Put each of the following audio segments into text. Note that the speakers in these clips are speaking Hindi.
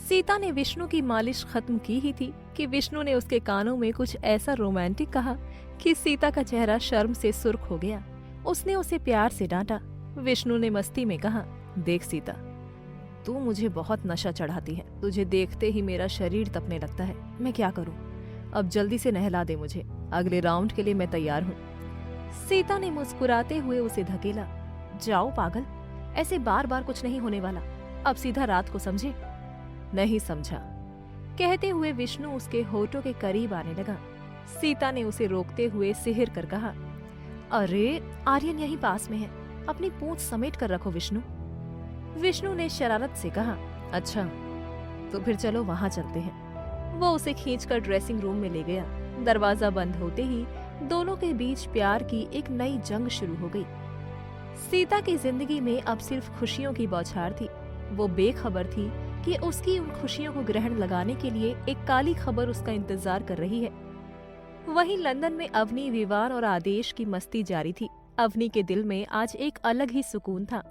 सीता ने विष्णु की मालिश खत्म की ही थी कि विष्णु ने उसके कानों में कुछ ऐसा रोमांटिक कहा कि सीता का चेहरा शर्म से सुर्ख हो गया। उसने उसे प्यार से डांटा। विष्णु ने मस्ती में कहा, देख सीता, तू मुझे बहुत नशा चढ़ाती है। तुझे देखते ही मेरा शरीर तपने लगता है। मैं क्या करूं? अब जल्दी से नहला दे मुझे। अगले राउंड के लिए मैं तैयार हूं। सीता ने मुस्कुराते हुए उसे धकेला। जाओ पागल, ऐसे बार बार कुछ नहीं होने वाला। अब सीधा रात को समझे। नहीं समझा, कहते हुए विष्णु उसके होठों के करीब आने लगा। सीता ने उसे रोकते हुए सिहर कर कहा, अरे आर्यन यहीं पास में है, अपनी पूंछ समेट कर रखो विष्णु। विष्णु ने शरारत से कहा, अच्छा तो फिर चलो वहां चलते हैं। वो उसे खींचकर ड्रेसिंग रूम में ले गया। दरवाजा बंद होते ही दोनों के बीच प्यार की एक नई जंग शुरू हो गई। सीता की जिंदगी में अब सिर्फ खुशियों की बौछार थी। वो बेखबर थी कि उसकी उन खुशियों को ग्रहण लगाने के लिए एक काली खबर उसका इंतजार कर रही है। वहीं लंदन में अवनी, विवान और आदेश की मस्ती जारी थी। अवनी के दिल में आज एक अलग ही सुकून था।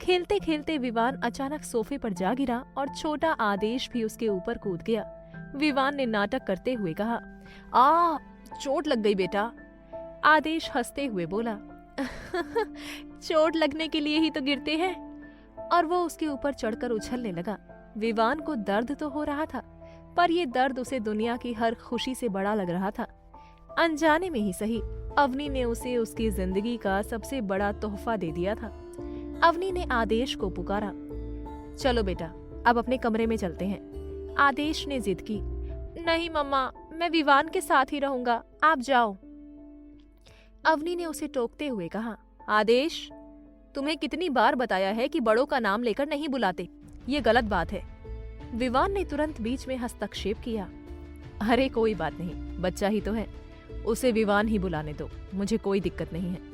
खेलते खेलते विवान अचानक सोफे पर जा गिरा और छोटा आदेश भी उसके ऊपर कूद गया। विवान ने नाटक करते हुए कहा, चोट लग गई बेटा। आदेश हंसते हुए बोला, चोट लगने के लिए ही तो गिरते हैं। और वो उसके ऊपर चढ़कर उछलने लगा। विवान को दर्द तो हो रहा था, पर ये दर्द उसे दुनिया की हर खुशी से बड़ा लग रहा था। अनजाने में ही सही, अवनी ने उसे उसकी जिंदगी का सबसे बड़ा तोहफा दे दिया था। अवनी ने आदेश को पुकारा, चलो बेटा, अब अपने कमरे में चलते हैं। आदेश ने जिद की, नहीं मम्मा, मैं विवान के साथ ही रहूंगा, आप जाओ। अवनी ने उसे टोकते हुए कहा, आदेश, तुम्हें कितनी बार बताया है कि बड़ों का नाम लेकर नहीं बुलाते, ये गलत बात है। विवान ने तुरंत बीच में हस्तक्षेप किया, अरे कोई बात नहीं, बच्चा ही तो है, उसे विवान ही बुलाने दो, मुझे कोई दिक्कत नहीं है।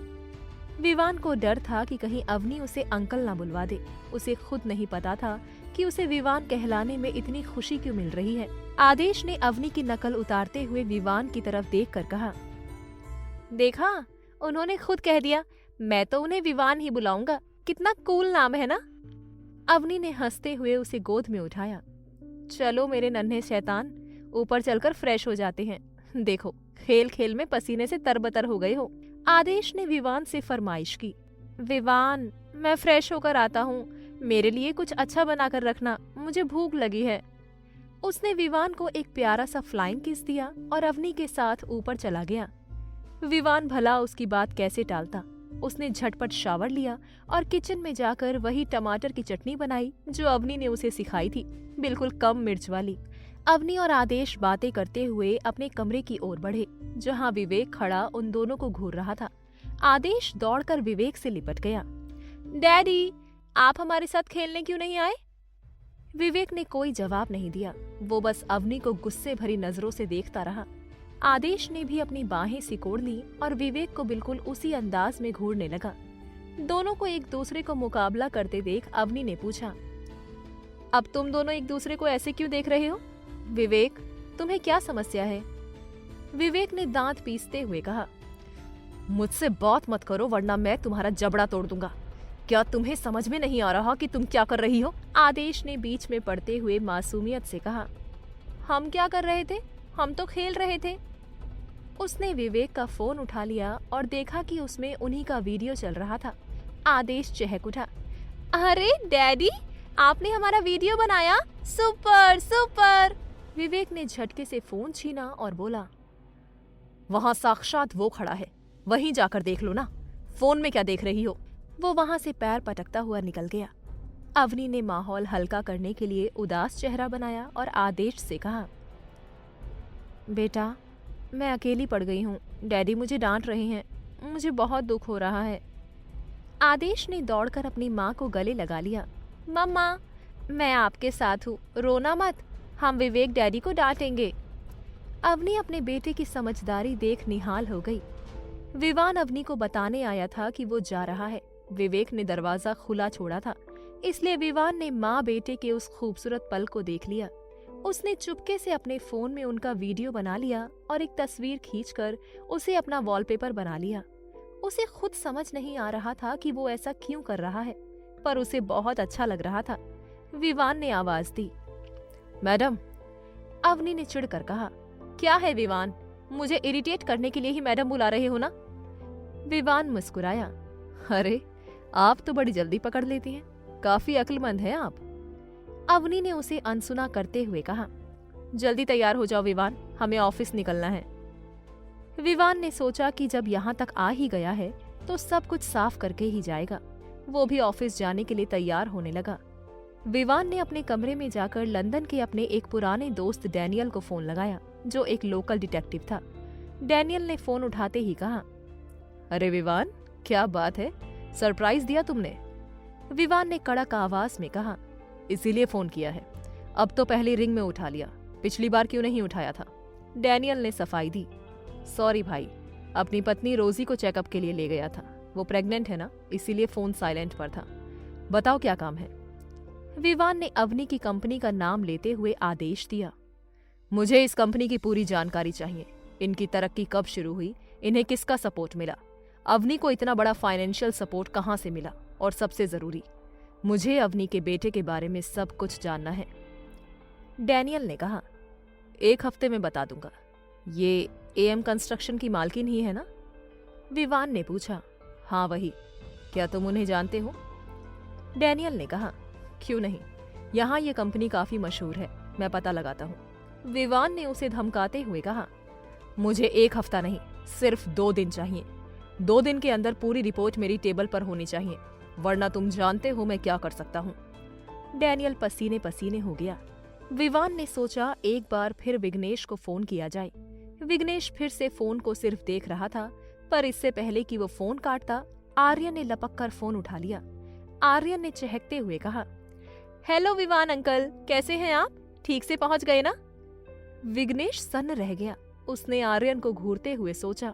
विवान को डर था कि कहीं अवनी उसे अंकल ना बुलवा दे। उसे खुद नहीं पता था कि उसे विवान कहलाने में इतनी खुशी क्यों मिल रही है। आदेश ने अवनी की नकल उतारते हुए विवान की तरफ देखकर कहा, देखा, उन्होंने खुद कह दिया, मैं तो उन्हें विवान ही बुलाऊंगा। कितना कूल नाम है ना। अवनी ने हंसते हुए उसे गोद में उठाया। चलो मेरे नन्हे शैतान, ऊपर चलकर फ्रेश हो जाते हैं। देखो, खेल खेल में पसीने से तरबतर हो गए हो। आदेश ने विवान से फरमाइश की, विवान, मैं फ्रेश होकर आता हूँ, मेरे लिए कुछ अच्छा बनाकर रखना, मुझे भूख लगी है। उसने विवान को एक प्यारा सा फ्लाइंग किस दिया और अवनी के साथ ऊपर चला गया। विवान भला उसकी बात कैसे टालता। उसने झटपट शावर लिया और किचन में जाकर वही टमाटर की चटनी बनाई जो अवनी ने उसे सिखाई थी, बिल्कुल कम मिर्च वाली। अवनी और आदेश बातें करते हुए अपने कमरे की ओर बढ़े, जहां विवेक खड़ा उन दोनों को घूर रहा था। आदेश दौड़कर विवेक से लिपट गया। डैडी, आप हमारे साथ खेलने क्यों नहीं आए? विवेक ने कोई जवाब नहीं दिया। वो बस अवनी को गुस्से भरी नजरों से देखता रहा। आदेश ने भी अपनी बाहें सिकोड़ ली और विवेक को बिल्कुल उसी अंदाज में घूरने लगा। दोनों को एक दूसरे को मुकाबला करते देख अवनी ने पूछा, अब तुम दोनों एक दूसरे को ऐसे क्यों देख रहे हो? विवेक, तुम्हें क्या समस्या है? विवेक ने दांत पीसते हुए कहा, मुझसे बात मत करो वरना मैं तुम्हारा जबड़ा तोड़ दूंगा। क्या तुम्हें समझ में नहीं आ रहा कि तुम क्या कर रही हो? आदेश ने बीच में पड़ते हुए मासूमियत से कहा, हम क्या कर रहे थे? हम तो खेल रहे थे। उसने विवेक का फोन उठा लिया और देखा कि उसमें उन्हीं का वीडियो चल रहा था। आदेश चहक उठा, अरे डैडी, आपने हमारा वीडियो बनाया, सुपर सुपर। विवेक ने झटके से फोन छीना और बोला, वहां साक्षात वो खड़ा है, वहीं जाकर देख लो ना, फोन में क्या देख रही हो? वो वहां से पैर पटकता हुआ निकल गया। अवनी ने माहौल हल्का करने के लिए उदास चेहरा बनाया और आदेश से कहा, बेटा, मैं अकेली पड़ गई हूँ, डैडी मुझे डांट रहे हैं, मुझे बहुत दुख हो रहा है। आदेश ने दौड़कर अपनी माँ को गले लगा लिया। मम्मा, मैं आपके साथ हूँ, रोना मत, हम विवेक डैडी को डांटेंगे। अवनी अपने बेटे की समझदारी देख निहाल हो गई। विवान अवनी को बताने आया था कि वो जा रहा है। विवेक ने दरवाजा खुला छोड़ा था, इसलिए विवान ने माँ बेटे के उस खूबसूरत पल को देख लिया। उसने चुपके से अपने फोन में उनका वीडियो बना लिया और एक तस्वीर खींचकर उसे अपना वॉलपेपर बना लिया। उसे खुद समझ नहीं आ रहा था कि वो ऐसा क्यों कर रहा है, पर उसे बहुत अच्छा लग रहा था। विवान ने आवाज दी, मैडम, अवनी ने चिढ़कर कहा। क्या है विवान, मुझे इरिटेट करने के लिए ही मैडम बुला रहे हो ना? विवान मुस्कुराया। अरे, आप तो बड़ी जल्दी पकड़ लेती हैं, काफी अक्लमंद हैं आप। अवनी ने उसे अनसुना करते हुए कहा। जल्दी तैयार हो जाओ विवान, हमें ऑफिस निकलना है। विवान ने सोचा कि जब यहाँ तक आ ही गया है तो सब कुछ साफ करके ही जाएगा। वो भी ऑफिस जाने के लिए तैयार होने लगा। विवान ने अपने कमरे में जाकर लंदन के अपने एक पुराने दोस्त डैनियल को फोन लगाया, जो एक लोकल डिटेक्टिव था। डैनियल ने फोन उठाते ही कहा, अरे विवान, क्या बात है, सरप्राइज दिया तुमने? विवान ने कड़क आवाज में कहा, इसीलिए फोन किया है। अब तो पहली रिंग में उठा लिया, पिछली बार क्यों नहीं उठाया था? डैनियल ने सफाई दी। सॉरी भाई, अपनी पत्नी रोजी को चेकअप के लिए ले गया था। वो प्रेग्नेंट है ना, इसीलिए फोन साइलेंट पर था। बताओ क्या काम है? विवान ने अवनी की कंपनी का नाम लेते हुए आदेश दिया। मुझे इस कंपनी की पूरी जानकारी चाहिए। इनकी तरक्की कब शुरू हुई, इन्हें किसका सपोर्ट मिला, अवनी को इतना बड़ा फाइनेंशियल सपोर्ट कहाँ से मिला, और सबसे जरूरी, मुझे अवनी के बेटे के बारे में सब कुछ जानना है। डैनियल ने कहा, 1 हफ्ते में बता दूंगा। ये AM कंस्ट्रक्शन की मालकिन ही है ना? विवान ने पूछा। हाँ वही। क्या तुम उन्हें जानते हो? डैनियल ने कहा, क्यों नहीं, यहाँ ये कंपनी काफी मशहूर है, मैं पता लगाता हूँ। विवान ने उसे धमकाते हुए कहा, मुझे 1 हफ्ता नहीं, सिर्फ 2 दिन चाहिए। 2 दिन के अंदर पूरी रिपोर्ट मेरी टेबल पर होनी चाहिए, वरना तुम जानते हो मैं क्या कर सकता हूँ। डैनियल पसीने पसीने हो गया। विवान ने सोचा एक बार फिर विघ्नेश को फोन किया जाए। विघ्नेश फिर से फोन को सिर्फ देख रहा था, पर इससे पहले कि वो फोन काटता, आर्यन ने लपक कर फोन उठा लिया। आर्यन ने चहकते हुए कहा, हेलो विवान अंकल, कैसे हैं आप? ठीक से पहुंच गए ना? विघ्नेश सन्न रह गया। उसने आर्यन को घूरते हुए सोचा,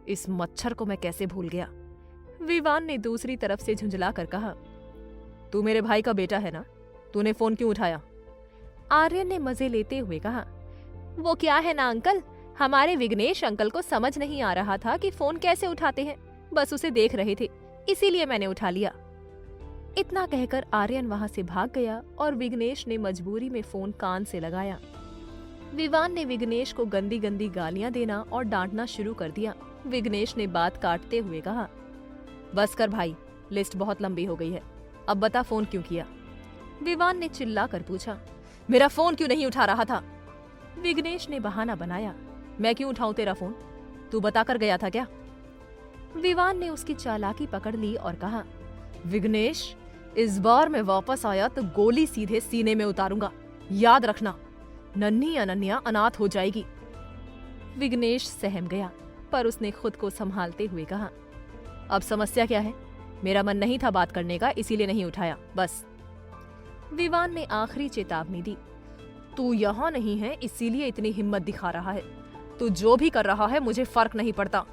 इस मच्छर को मैं कैसे भूल गया। विवान ने दूसरी तरफ से झुंझला कर कहा, तू मेरे भाई का बेटा है ना, तूने फोन क्यों उठाया? आर्यन ने मजे लेते हुए कहा, वो क्या है ना अंकल, हमारे विघ्नेश अंकल को समझ नहीं आ रहा था कि फोन कैसे उठाते हैं, बस उसे देख रहे थे, इसीलिए मैंने उठा लिया। इतना कहकर आर्यन वहां से भाग गया और विघ्नेश ने मजबूरी में फोन कान से लगाया। विवान ने विघ्नेश को गंदी गंदी गालियां देना और डांटना शुरू कर दिया। विघ्नेश ने बात काटते हुए कहा, बस कर भाई, लिस्ट बहुत लंबी हो गई है, अब बता फोन क्यों किया? विवान ने चिल्लाकर पूछा, मेरा फोन क्यों नहीं उठा रहा था? विघ्नेश ने बहाना बनाया, मैं क्यों उठाऊं तेरा फोन, तू बता कर गया था क्या? विवान ने उसकी चालाकी पकड़ ली और कहा, विघ्नेश, इस बार मैं वापस आया तो गोली सीधे सीने में उतारूंगा, याद रखना, नन्ही अनन्या अनाथ हो जाएगी। विघ्नेश सहम गया, पर उसने खुद को संभालते हुए कहा, अब समस्या क्या है? मेरा मन नहीं था बात करने का, इसीलिए नहीं उठाया, बस। विवान ने आखिरी चेतावनी दी, तू यहाँ नहीं है इसीलिए इतनी हिम्मत दिखा रहा है, तू जो भी कर रहा है मुझे फर्क नहीं पड़ता,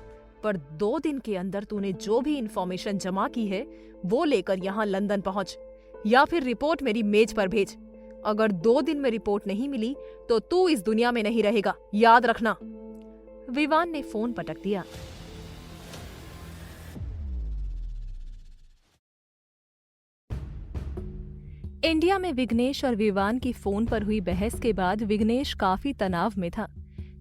पर 2 दिन के अंदर तूने जो भी इंफॉर्मेशन जमा की है वो लेकर यहाँ लंदन पहुंच, या फिर रिपोर्ट मेरी मेज पर भेज। अगर 2 दिन में रिपोर्ट नहीं मिली तो तू इस दुनिया में नहीं रहेगा, याद रखना। विवान ने फोन पटक दिया। इंडिया में विघ्नेश और विवान की फोन पर हुई बहस के बाद विघ्नेश काफी तनाव में था।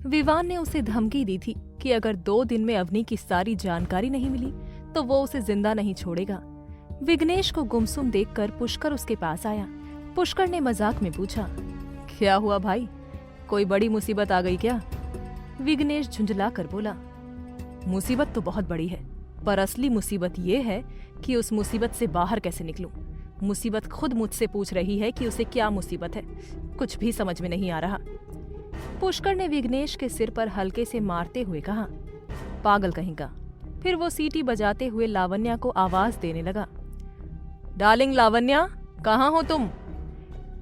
विवान ने उसे धमकी दी थी कि अगर 2 दिन में अवनी की सारी जानकारी नहीं मिली तो वो उसे जिंदा नहीं छोड़ेगा। विघ्नेश को गुमसुम देखकर पुष्कर उसके पास आया। पुष्कर ने मजाक में पूछा, क्या हुआ भाई, कोई बड़ी मुसीबत आ गई क्या? विघ्नेश झुंझला कर बोला, मुसीबत तो बहुत बड़ी है, पर असली मुसीबत ये है कि उस मुसीबत से बाहर कैसे निकलूं। मुसीबत खुद मुझसे पूछ रही है कि उसे क्या मुसीबत है, कुछ भी समझ में नहीं आ रहा। पुष्कर ने विघ्नेश के सिर पर हल्के से मारते हुए कहा, पागल कहेगा। फिर वो सीटी बजाते हुए लावण्या को आवाज देने लगा, डार्लिंग लावण्या, कहाँ हो तुम?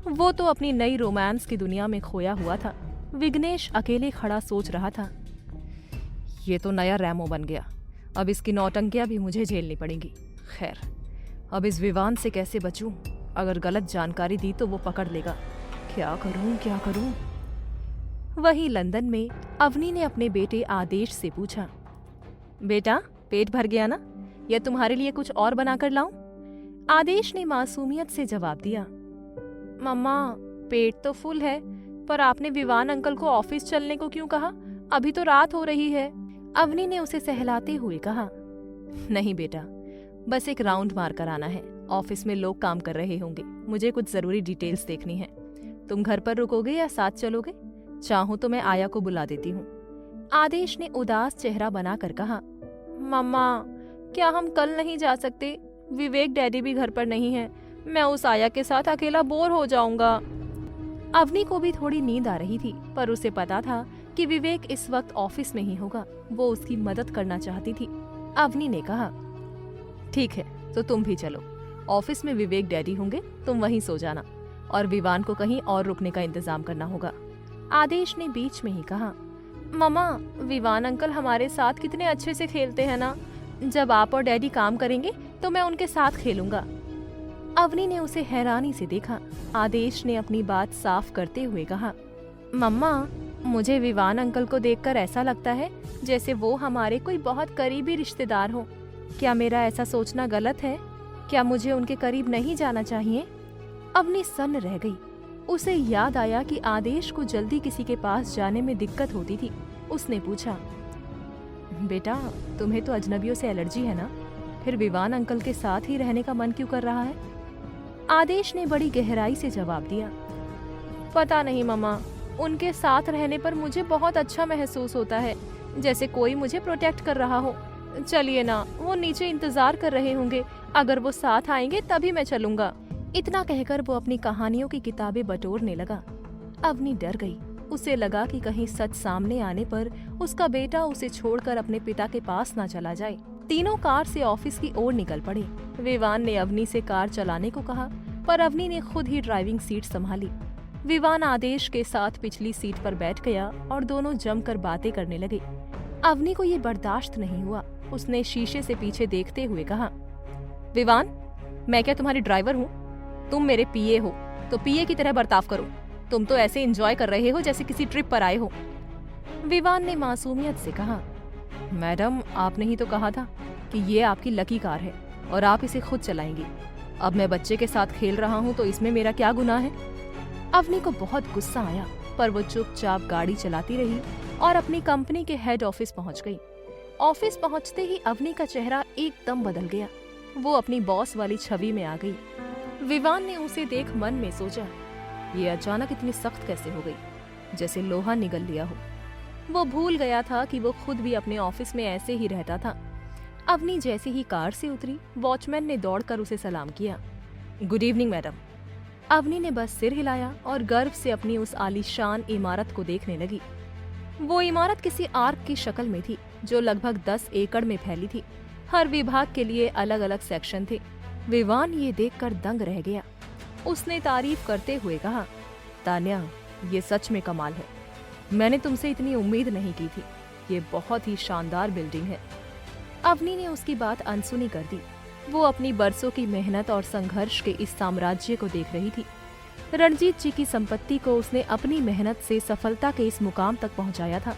वो तो अपनी नई रोमांस की दुनिया में खोया हुआ था। विघ्नेश अकेले खड़ा सोच रहा था, ये तो नया रैमो बन गया, अब इसकी नौटंकियां भी मुझे झेलनी पड़ेंगी। खैर, अब इस विवान से कैसे बचूं? अगर गलत जानकारी दी तो वो पकड़ लेगा। क्या करूं? वहीं लंदन में अवनी ने अपने बेटे आदेश से पूछा, बेटा पेट भर गया ना, या तुम्हारे लिए कुछ और बनाकर लाऊं? आदेश ने मासूमियत से जवाब दिया, मम्मा पेट तो फुल है, पर आपने विवान अंकल को ऑफिस चलने को क्यों कहा? अभी तो रात हो रही है। अवनी ने उसे सहलाते हुए कहा। नहीं बेटा, बस एक राउंड मार कर आना है। ऑफिस में लोग काम कर रहे होंगे, मुझे कुछ जरूरी डिटेल्स देखनी है। तुम घर पर रुकोगे या साथ चलोगे? चाहूं तो मैं आया को बुला देती हूँ। आदेश ने उदास चेहरा बनाकर कहा। मम्मा, क्या हम कल नहीं जा सकते? विवेक डैडी भी घर पर नहीं है, मैं उस आया के साथ अकेला बोर हो जाऊंगा। अवनी को भी थोड़ी नींद आ रही थी, पर उसे पता था कि विवेक इस वक्त ऑफिस में ही होगा। वो उसकी मदद करना चाहती थी। अवनी ने कहा, ठीक है, तो तुम भी चलो। ऑफिस में विवेक डैडी होंगे, तुम वहीं सो जाना, और विवान को कहीं और रुकने का इंतजाम करना होगा। आदेश ने बीच में ही कहा। मम्मा, विवान अंकल हमारे साथ कितने अच्छे से खेलते हैं ना। जब आप और डैडी काम करेंगे तो मैं उनके साथ खेलूंगा। अवनी ने उसे हैरानी से देखा। आदेश ने अपनी बात साफ करते हुए कहा। मम्मा, मुझे विवान अंकल को देखकर ऐसा लगता है जैसे वो हमारे कोई बहुत करीबी रिश्तेदार हो। क्या मेरा ऐसा सोचना गलत है? क्या मुझे उनके करीब नहीं जाना चाहिए? अवनी सन्न रह गई। उसे याद आया कि आदेश को जल्दी किसी के पास जाने में दिक्कत होती थी। उसने पूछा, बेटा, तुम्हें तो अजनबियों से एलर्जी है ना? फिर विवान अंकल के साथ ही रहने का मन क्यों कर रहा है? आदेश ने बड़ी गहराई से जवाब दिया। पता नहीं मम्मा, उनके साथ रहने पर मुझे बहुत अच्छा महसूस होता है, जैसे कोई मुझे प्रोटेक्ट कर रहा हो। चलिए ना, वो नीचे इंतजार कर रहे होंगे, अगर वो साथ आएंगे तभी मैं चलूंगा। इतना कहकर वो अपनी कहानियों की किताबें बटोरने लगा। अवनी डर गई। उसे लगा कि कहीं सच सामने आने पर उसका बेटा उसे छोड़कर अपने पिता के पास ना चला जाए। तीनों कार से ऑफिस की ओर निकल पड़े। विवान ने अवनी से कार चलाने को कहा, पर अवनी ने खुद ही ड्राइविंग सीट संभाली। विवान आदेश के साथ पिछली सीट पर बैठ गया और दोनों जमकर बातें करने लगे। अवनी को ये बर्दाश्त नहीं हुआ। उसने शीशे से पीछे देखते हुए कहा, विवान, मैं क्या तुम्हारी ड्राइवर हूँ? तुम मेरे पीए हो, तो पीए की तरह बर्ताव करो। तुम तो ऐसे एंजॉय कर रहे हो जैसे किसी ट्रिप पर आए हो। विवान ने मासूमियत से कहा, मैडम, आपने ही तो कहा था कि ये आपकी लकी कार है और आप इसे खुद चलाएंगी। अब मैं बच्चे के साथ खेल रहा हूँ तो इसमें मेरा क्या गुनाह है? अवनी को बहुत गुस्सा आया, पर वो चुपचाप गाड़ी चलाती रही और अपनी कंपनी के हेड ऑफिस पहुंच गई। ऑफिस पहुंचते ही अवनी का चेहरा एकदम बदल गया। वो अपनी बॉस वाली छवि में आ गई। विवान ने उसे देख मन में सोचा, ये अचानक इतनी सख्त कैसे हो गई, जैसे लोहा निगल लिया हो। वो भूल गया था कि वो खुद भी अपने ऑफिस में ऐसे ही रहता था। अवनी जैसे ही कार से उतरी, वॉचमैन ने दौड़कर उसे सलाम किया। Good evening madam. अवनी ने बस सिर हिलाया और गर्व से अपनी उस आलीशान इमारत को देखने लगी। वो इमारत किसी आर्क की शक्ल में थी, जो लगभग 10 एकड़ में फैली थी। हर विभाग के लिए अलग अलग सेक्शन थे। विवान ये देखकर दंग रह गया। उसने तारीफ करते हुए कहा, तान्या, ये सच में कमाल है। मैंने तुमसे इतनी उम्मीद नहीं की थी। ये बहुत ही शानदार बिल्डिंग है। अवनी ने उसकी बात अनसुनी कर दी। वो अपनी बरसों की मेहनत और संघर्ष के इस साम्राज्य को देख रही थी। रणजीत जी की संपत्ति को उसने अपनी मेहनत से सफलता के इस मुकाम तक पहुंचाया था।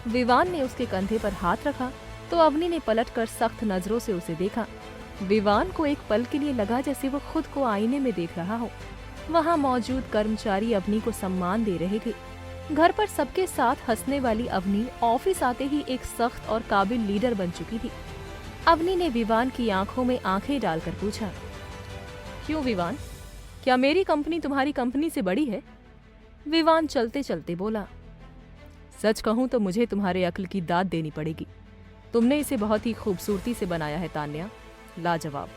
विवान ने उसके कंधे पर हाथ रखा तो अवनी ने पलटकर सख्त नजरों से उसे देखा। विवान को एक पल के लिए लगा जैसे वो खुद को आईने में देख रहा हो। वहाँ मौजूद कर्मचारी अवनी को सम्मान दे रहे थे। घर पर सबके साथ हंसने वाली अवनी ऑफिस आते ही एक सख्त और काबिल लीडर बन चुकी थी। अवनी ने विवान की आंखों में आंखें डालकर पूछा, क्यों विवान, क्या मेरी कंपनी तुम्हारी कंपनी से बड़ी है? विवान चलते चलते बोला, सच कहूं तो मुझे तुम्हारे अक्ल की दाद देनी पड़ेगी। तुमने इसे बहुत ही खूबसूरती से बनाया है तान्या, लाजवाब।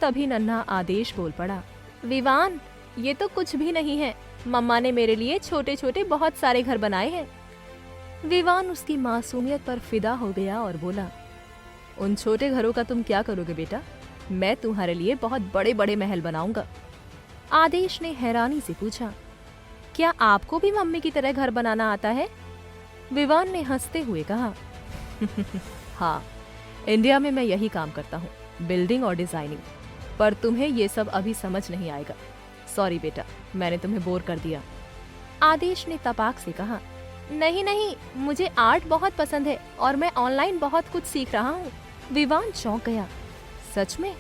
तभी नन्हा आदेश बोल पड़ा, विवान, ये तो कुछ भी नहीं है। मम्मा ने मेरे लिए छोटे छोटे बहुत सारे घर बनाए हैं। विवान उसकी मासूमियत पर फिदा हो गया और बोला, उन छोटे घरों का तुम क्या करोगे बेटा? मैं तुम्हारे लिए बहुत बड़े बड़े महल बनाऊंगा। आदेश ने हैरानी से पूछा, क्या आपको भी मम्मी की तरह घर बनाना आता है? विवान ने हंसते हुए कहा, हाँ, इंडिया में मैं यही काम करता हूँ, बिल्डिंग और डिजाइनिंग। पर तुम्हें ये सब अभी समझ नहीं आएगा। सॉरी बेटा, मैंने तुम्हें बोर कर दिया। आदेश ने तपाक से कहा, नहीं नहीं, मुझे आर्ट बहुत पसंद है और मैं ऑनलाइन बहुत कुछ सीख रहा हूँ। विवान चौंक गया, सच में?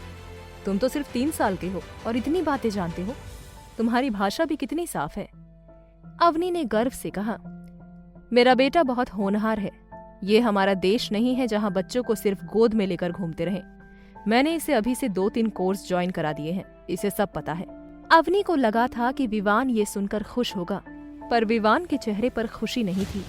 तुम तो सिर्फ 3 साल के हो और इतनी बातें जानते हो। तुम्हारी भाषा भी कितनी साफ है। अवनी ने गर्व से कहा, मेरा बेटा बहुत होनहार है। ये हमारा देश नहीं है जहां बच्चों को सिर्फ गोद में लेकर घूमते रहें। मैंने इसे अभी से 2-3 कोर्स ज्वाइन करा दिए हैं, इसे सब पता है। अवनी को लगा था कि विवान ये सुनकर खुश होगा, पर विवान के चेहरे पर खुशी नहीं थी।